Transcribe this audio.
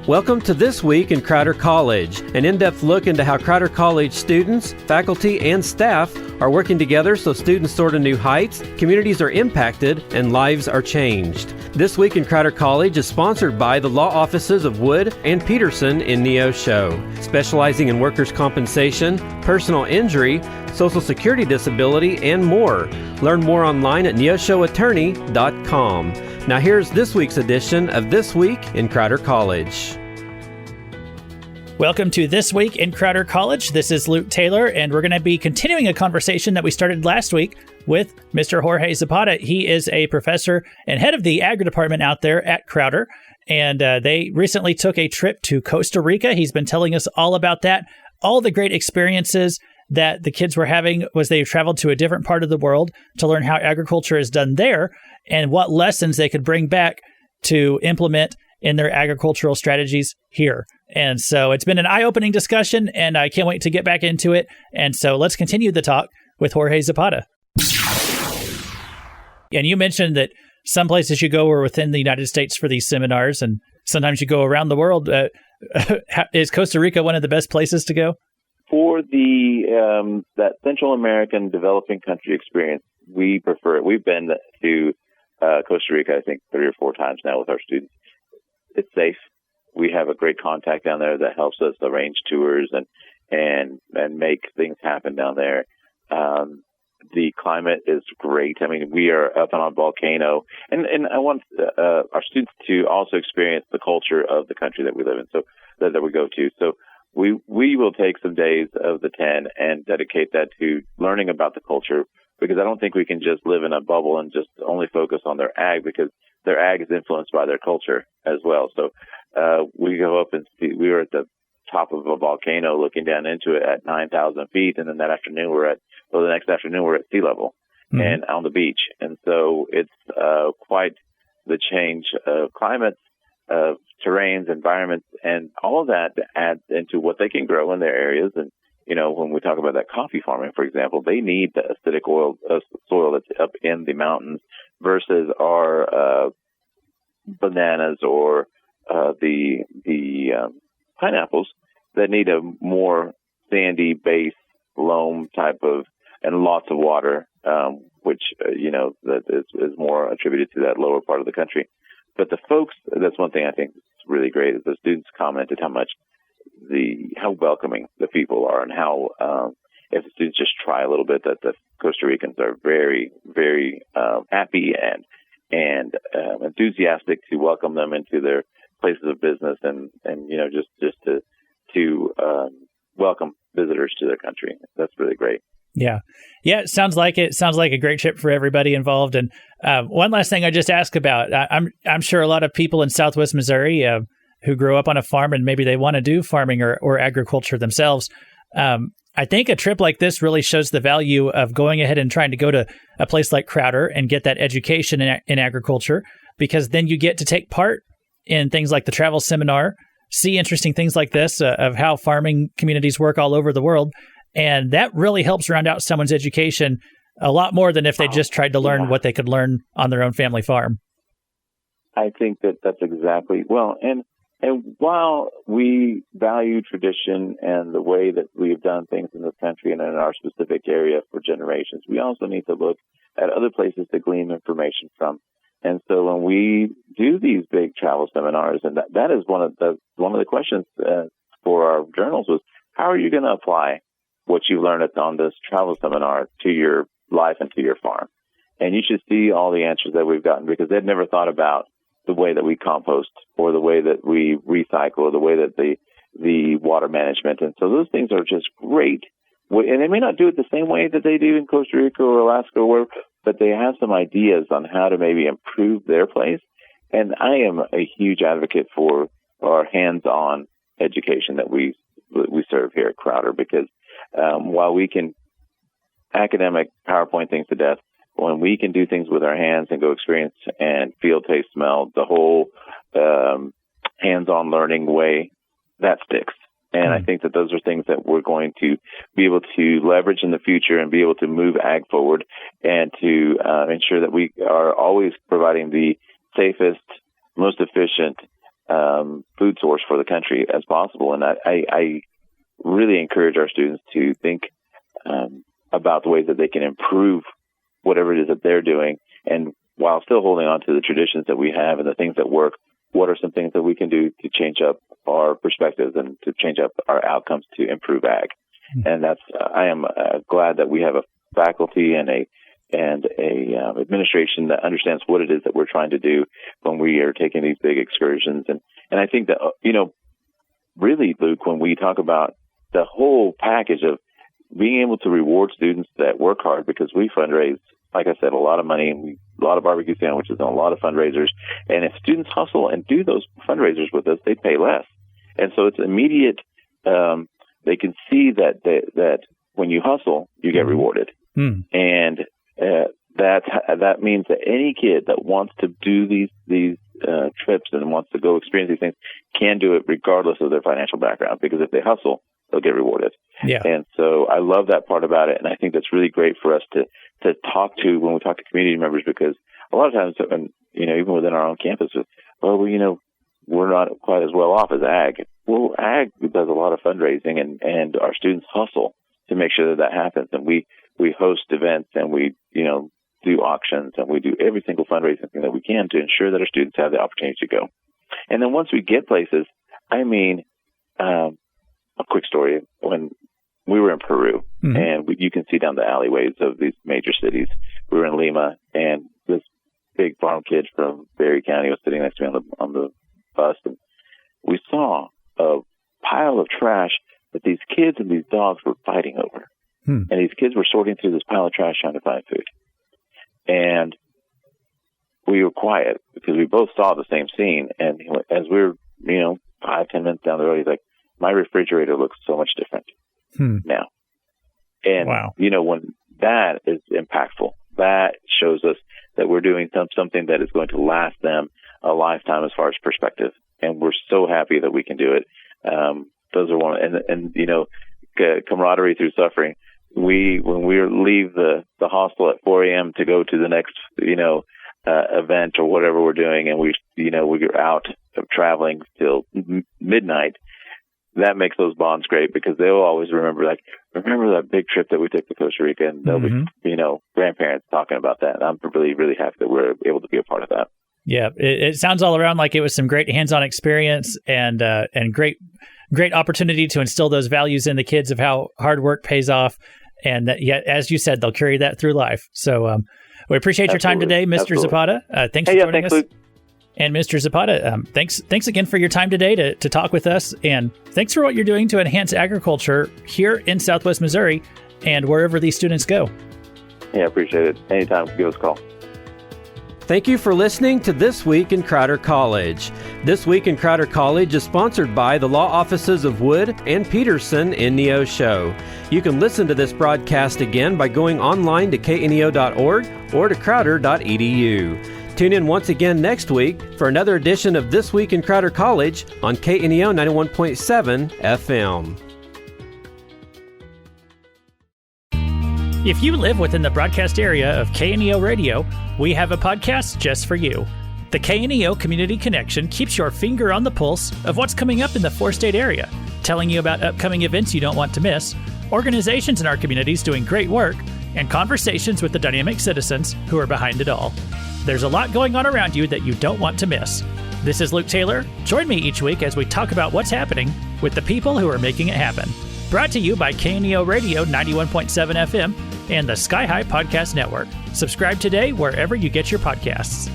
Welcome to This Week in Crowder College, an in-depth look into how Crowder College students, faculty, and staff are working together so students soar to new heights, communities are impacted, and lives are changed. This Week in Crowder College is sponsored by the law offices of Wood and Peterson in Neosho, specializing in workers' compensation, personal injury, Social Security disability, and more. Learn more online at neoshoattorney.com. Now here's this week's edition of This Week in Crowder College. Welcome to This Week in Crowder College. This is Luke Taylor, and we're going to be continuing a conversation that we started last week with Mr. Jorge Zapata. He is a professor and head of the Agri department out there at Crowder, and they recently took a trip to Costa Rica. He's been telling us all about that, all the great experiences that the kids were having was they traveled to a different part of the world to learn how agriculture is done there and what lessons they could bring back to implement in their agricultural strategies here. And so it's been an eye-opening discussion, and I can't wait to get back into it. And so let's continue the talk with Jorge Zapata. And you mentioned that some places you go are within the United States for these seminars, and sometimes you go around the world. Is Costa Rica one of the best places to go? For the that Central American developing country experience, we prefer it. We've been to Costa Rica, I think, 3 or 4 times now with our students. It's safe. We have a great contact down there that helps us arrange tours and make things happen down there. The climate is great. I mean, we are up on a volcano, and I want our students to also experience the culture of the country that we live in, so that we go to. So we will take some days of the 10 and dedicate that to learning about the culture, because I don't think we can just live in a bubble and just only focus on their ag, because their ag is influenced by their culture as well. So we go up and see. We were at the top of a volcano looking down into it at 9,000 feet, and then the next afternoon we're at sea level and on the beach. And so it's quite the change of climates, of terrains, environments, and all of that adds into what they can grow in their areas. And, you know, when we talk about that coffee farming, for example, they need the acidic soil that's up in the mountains versus our bananas or the pineapples that need a more sandy base, loam type of, and lots of water, which, that is more attributed to that lower part of the country. But the folks, that's one thing I think is really great, is the students commented how welcoming the people are, and how, if the students just try a little bit, that the Costa Ricans are very, very happy and enthusiastic to welcome them into their places of business and just to welcome visitors to their country. That's really great. Yeah. It sounds like a great trip for everybody involved. And one last thing I just ask about, I'm sure a lot of people in Southwest Missouri who grow up on a farm and maybe they want to do farming or agriculture themselves. I think a trip like this really shows the value of going ahead and trying to go to a place like Crowder and get that education in agriculture, because then you get to take part in things like the travel seminar, see interesting things like this of how farming communities work all over the world. And that really helps round out someone's education a lot more than if they just tried to learn what they could learn on their own family farm. I think that's exactly, well, and while we value tradition and the way that we've done things in this country and in our specific area for generations, we also need to look at other places to glean information from. And so when we do these big travel seminars, and that is one of the questions for our journals was, how are you going to apply what you learned on this travel seminar to your life and to your farm? And you should see all the answers that we've gotten, because they'd never thought about the way that we compost or the way that we recycle or the way that the water management. And so those things are just great. And they may not do it the same way that they do in Costa Rica or Alaska or wherever, but they have some ideas on how to maybe improve their place. And I am a huge advocate for our hands-on education that we serve here at Crowder, because while we can academic PowerPoint things to death, when we can do things with our hands and go experience and feel, taste, smell, the whole hands-on learning way, that sticks. And I think that those are things that we're going to be able to leverage in the future and be able to move ag forward and to ensure that we are always providing the safest, most efficient food source for the country as possible. And I really encourage our students to think about the ways that they can improve whatever it is that they're doing, and while still holding on to the traditions that we have and the things that work, what are some things that we can do to change up our perspectives and to change up our outcomes to improve ag? And I am glad that we have a faculty and a administration that understands what it is that we're trying to do when we are taking these big excursions. And I think that, really, Luke, when we talk about the whole package of being able to reward students that work hard, because we fundraise, like I said, a lot of money, and a lot of barbecue sandwiches and a lot of fundraisers. And if students hustle and do those fundraisers with us, they pay less. And so it's immediate. They can see that when you hustle, you get rewarded. And that means that any kid that wants to do these trips and wants to go experience these things can do it regardless of their financial background, because if they hustle, they'll get rewarded. Yeah. And so I love that part about it. And I think that's really great for us to talk to when we talk to community members, because a lot of times, even within our own campus, we're not quite as well off as ag. Well, ag does a lot of fundraising, and our students hustle to make sure that happens. And we host events, and we, do auctions, and we do every single fundraising thing that we can to ensure that our students have the opportunity to go. And then once we get places, a quick story, when we were in Peru, and you can see down the alleyways of these major cities. We were in Lima, and this big farm kid from Berry County was sitting next to me on the bus, and we saw a pile of trash that these kids and these dogs were fighting over. And these kids were sorting through this pile of trash trying to find food. And we were quiet because we both saw the same scene. And as we were, 5-10 minutes down the road, he's like, my refrigerator looks so much different now. And, wow. When that is impactful, that shows us that we're doing something that is going to last them a lifetime as far as perspective. And we're so happy that we can do it. Those are camaraderie through suffering. When we leave the hostel at 4 a.m. to go to the next, event or whatever we're doing, and we're out traveling till midnight, that makes those bonds great, because they'll always remember that big trip that we took to Costa Rica, and they'll be, grandparents talking about that. And I'm really, really happy that we're able to be a part of that. Yeah, it sounds all around like it was some great hands-on experience and great opportunity to instill those values in the kids of how hard work pays off. And that, yet, as you said, they'll carry that through life. So we appreciate your time today, Mr. Zapata. Thanks for joining us. Luke. And Mr. Zapata, thanks again for your time today to talk with us. And thanks for what you're doing to enhance agriculture here in Southwest Missouri and wherever these students go. Yeah, I appreciate it. Anytime, give us a call. Thank you for listening to This Week in Crowder College. This Week in Crowder College is sponsored by the law offices of Wood and Peterson in Neosho. You can listen to this broadcast again by going online to kneo.org or to crowder.edu. Tune in once again next week for another edition of This Week in Crowder College on KNEO 91.7 FM. If you live within the broadcast area of KNEO Radio, we have a podcast just for you. The KNEO Community Connection keeps your finger on the pulse of what's coming up in the four-state area, telling you about upcoming events you don't want to miss, organizations in our communities doing great work, and conversations with the dynamic citizens who are behind it all. There's a lot going on around you that you don't want to miss. This is Luke Taylor. Join me each week as we talk about what's happening with the people who are making it happen. Brought to you by KNEO Radio 91.7 FM and the Sky High Podcast Network. Subscribe today wherever you get your podcasts.